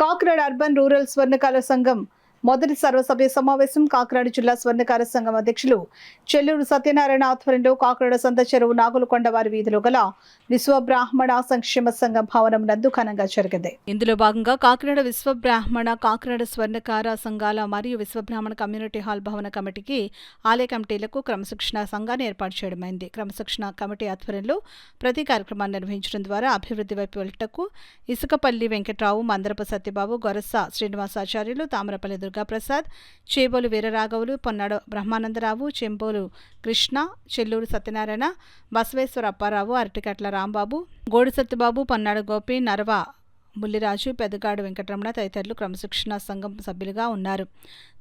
Kakinada urban rural స్వర్ణకార సంఘం మొదటి సర్వసభ్య సమావేశం కాకినాడ జిల్లా స్వర్ణకార సంఘం అధ్యక్షులు చెల్లూరు సత్యనారాయణ ఆధ్వర్యంలో కాకినాడ సంత చెరువు నాగులకొండ వారి వీధిలో గల విశ్వబ్రాహ్మణ సంక్షేమ సంఘం భవనం నందు ఘనంగా జరిగింది. ఇందులో భాగంగా కాకినాడ విశ్వబ్రాహ్మణ, కాకినాడ స్వర్ణకార సంఘాల మరియు విశ్వబ్రాహ్మణ కమ్యూనిటీ హాల్ భవన కమిటీకి ఆలయ కమిటీలకు క్రమశిక్షణ సంఘాన్ని ఏర్పాటు చేయడమైంది. క్రమశిక్షణ కమిటీ ఆధ్వర్యంలో ప్రతి కార్యక్రమాన్ని నిర్వహించడం ద్వారా అభివృద్ధి వైపు వెళ్ళటకు ఇసుకపల్లి వెంకట్రావు, మందరపు సత్యబాబు, గొరస శ్రీనివాసాచార్యులు, తామరపల్లి దుర్గాప్రసాద్, చేబోలు వీరరాఘవులు, పొన్నాడు బ్రహ్మానందరావు, చెంబోలు కృష్ణ, చెల్లూరు సత్యనారాయణ, బసవేశ్వర అప్పారావు, అరటికట్ల రాంబాబు, గోడు సత్యబాబు, పొన్నాడు గోపి, నరవ బుల్లిరాజు, పెద్దగాడు వెంకటరమణ తదితరులు క్రమశిక్షణ సంఘం సభ్యులుగా ఉన్నారు.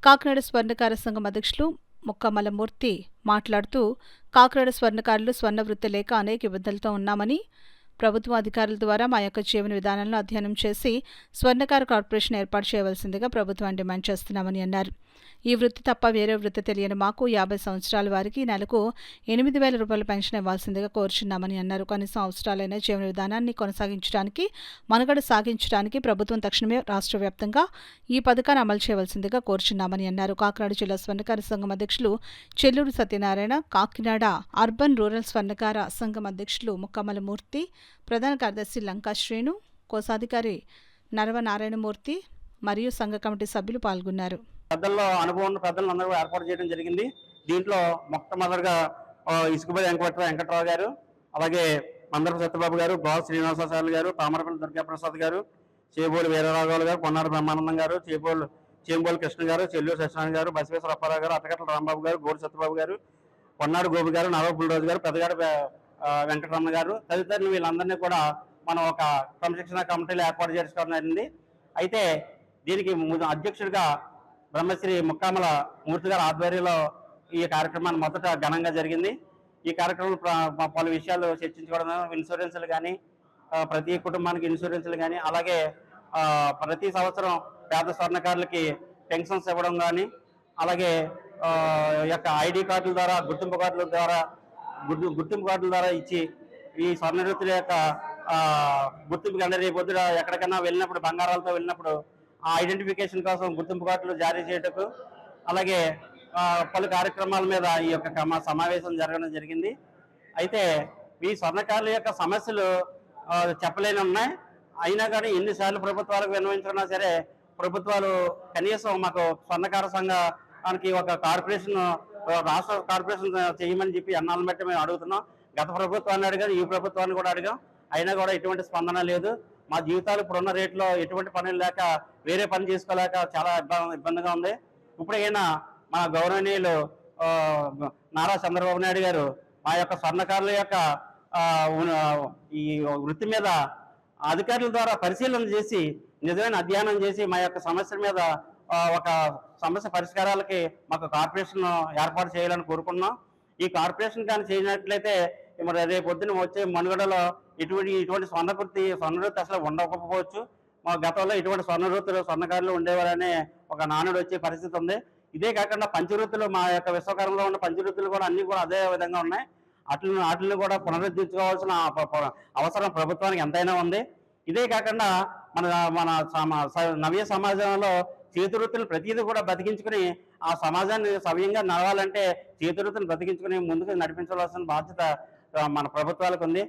కాకినాడ స్వర్ణకార సంఘం అధ్యక్షులు ముక్కమలమూర్తి మాట్లాడుతూ కాకినాడ స్వర్ణకారులు స్వర్ణ వృత్తి లేక అనేక ఇబ్బందులతో ఉన్నామని, ప్రభుత్వ అధికారుల ద్వారా మా యొక్క జీవన విధానంలో అధ్యయనం చేసి స్వర్ణకార కార్పొరేషన్ ఏర్పాటు చేయవలసిందిగా ప్రభుత్వాన్ని డిమాండ్ చేస్తున్నామని అన్నారు. ఈ వృత్తి తప్ప వేరే వృత్తి తెలియని మాకు 50 సంవత్సరాల వారికి నెలకు 8,000 రూపాయల పెన్షన్ ఇవ్వాల్సిందిగా కోరుచున్నామని అన్నారు. కనీసం అవసరాలైన జీవన విధానాన్ని కొనసాగించడానికి, మనుగడ సాగించడానికి ప్రభుత్వం తక్షణమే రాష్ట్ర వ్యాప్తంగా ఈ పథకాన్ని అమలు చేయవలసిందిగా కోరుచున్నామని అన్నారు. కాకినాడ జిల్లా స్వర్ణకార సంఘం అధ్యక్షులు చెల్లూరు సత్యనారాయణ, కాకినాడ అర్బన్ రూరల్ స్వర్ణకార సంఘం అధ్యక్షులు ముక్కమలమూర్తి, ప్రధాన కార్యదర్శి లంకా శ్రీను, కోశాధికారి నరవ నారాయణమూర్తి మరియు సంఘ కమిటీ సభ్యులు పాల్గొన్నారు. పెద్దల్లో అనుభవం ఉన్న పెద్దలను అందరూ ఏర్పాటు చేయడం జరిగింది. దీంట్లో మొట్టమొదటిగా ఇసుకపల్లి వెంకట్రావు గారు, అలాగే మందరపు సత్యబాబు గారు, గోవ శ్రీనివాసాచార్యులు గారు, తామరపల్లి దుర్గాప్రసాద్ గారు, చేబోలు వీరరాఘవులు గారు, పొన్నాడు బ్రహ్మానందం గారు, చేంబోలు కృష్ణ గారు, చెల్లూరు సత్యనారాయణ గారు, బసవేశ్వర అప్పారావు గారు, అట్టకట్ల రాంబాబు గారు, గోడు సత్యబాబు గారు, పొన్నాడు గోపి గారు, నరవ బుల్లిరాజు గారు, పెద్దగాడు వెంకటరమణ గారు తదితరులు వీళ్ళందరినీ కూడా మనం ఒక క్రమశిక్షణ కమిటీలో ఏర్పాటు చేసుకోవడం జరిగింది. అయితే దీనికి అధ్యక్షుడిగా బ్రహ్మశ్రీ ముక్కామల మూర్తి గారి ఆధ్వర్యంలో ఈ కార్యక్రమాన్ని మొదట ఘనంగా జరిగింది. ఈ కార్యక్రమంలో పలు విషయాలు చర్చించుకోవడం, ఇన్సూరెన్స్లు కానీ, ప్రతి కుటుంబానికి ఇన్సూరెన్స్లు కానీ, అలాగే ప్రతి సంవత్సరం పేద స్వర్ణకారులకి పెన్షన్స్ ఇవ్వడం కానీ, అలాగే యొక్క ఐడి కార్డుల ద్వారా, గుర్తింపు కార్డుల ద్వారా ఇచ్చి ఈ స్వర్ణ వృత్తుల యొక్క గుర్తింపు కంటే రేపు పొద్దున ఎక్కడికైనా వెళ్ళినప్పుడు, బంగారాలతో వెళ్ళినప్పుడు ఆ ఐడెంటిఫికేషన్ కోసం గుర్తింపు కార్డులు జారీ చేయటకు, అలాగే పలు కార్యక్రమాల మీద ఈ యొక్క సమావేశం జరగడం జరిగింది. అయితే ఈ స్వర్ణకారుల యొక్క సమస్యలు చెప్పలేని ఉన్నాయి. అయినా కానీ ఎన్నిసార్లు ప్రభుత్వాలకు విన్నవించుకున్నా సరే ప్రభుత్వాలు కనీసం మాకు స్వర్ణకార సంఘానికి ఒక కార్పొరేషన్, రాష్ట్ర కార్పొరేషన్ చేయమని చెప్పి అన్నాలను బట్టి మేము అడుగుతున్నాం. గత ప్రభుత్వాన్ని అడిగాం, ఈ ప్రభుత్వాన్ని కూడా అడిగాం. అయినా కూడా ఎటువంటి స్పందన లేదు. మా జీవితాలు ఇప్పుడున్న రేట్లో ఎటువంటి పనులు లేక, వేరే పని చేసుకోలేక చాలా ఇబ్బందిగా ఉంది. ఇప్పుడైనా మా గౌరవనీయులు నారా చంద్రబాబు నాయుడు గారు మా యొక్క స్వర్ణకారుల యొక్క ఈ వృత్తి మీద అధికారుల ద్వారా పరిశీలన చేసి, నిజమైన అధ్యయనం చేసి మా యొక్క సమస్యల మీద ఒక సమస్య పరిష్కారాలకి మాకు కార్పొరేషన్ ఏర్పాటు చేయాలని కోరుకున్నాం. ఈ కార్పొరేషన్ కానీ చేయనట్లయితే మరి రేపు పొద్దున వచ్చే మనుగడలో ఇటువంటి స్వర్ణ వృత్తి అసలు ఉండకపోవచ్చు. మా గతంలో ఇటువంటి స్వర్ణకారులు ఉండేవారనే ఒక నానుడు వచ్చే పరిస్థితి ఉంది. ఇదే కాకుండా పంచవృత్తులు, మా యొక్క విశ్వకర్మలో ఉన్న పంచవృత్తులు కూడా అన్ని కూడా అదే విధంగా ఉన్నాయి. వాటిని కూడా పునరుద్ధరించుకోవాల్సిన అవసరం ప్రభుత్వానికి ఎంతైనా ఉంది. ఇదే కాకుండా మన నవ్య సమాజంలో చేతివృత్తులు ప్రతిదీ కూడా బతికించుకుని ఆ సమాజాన్ని సవ్యంగా నడవాలంటే చేతివృత్తులు బతికించుకుని ముందుకు నడిపించవలసిన బాధ్యత మన ప్రభుత్వాలకు ఉంది.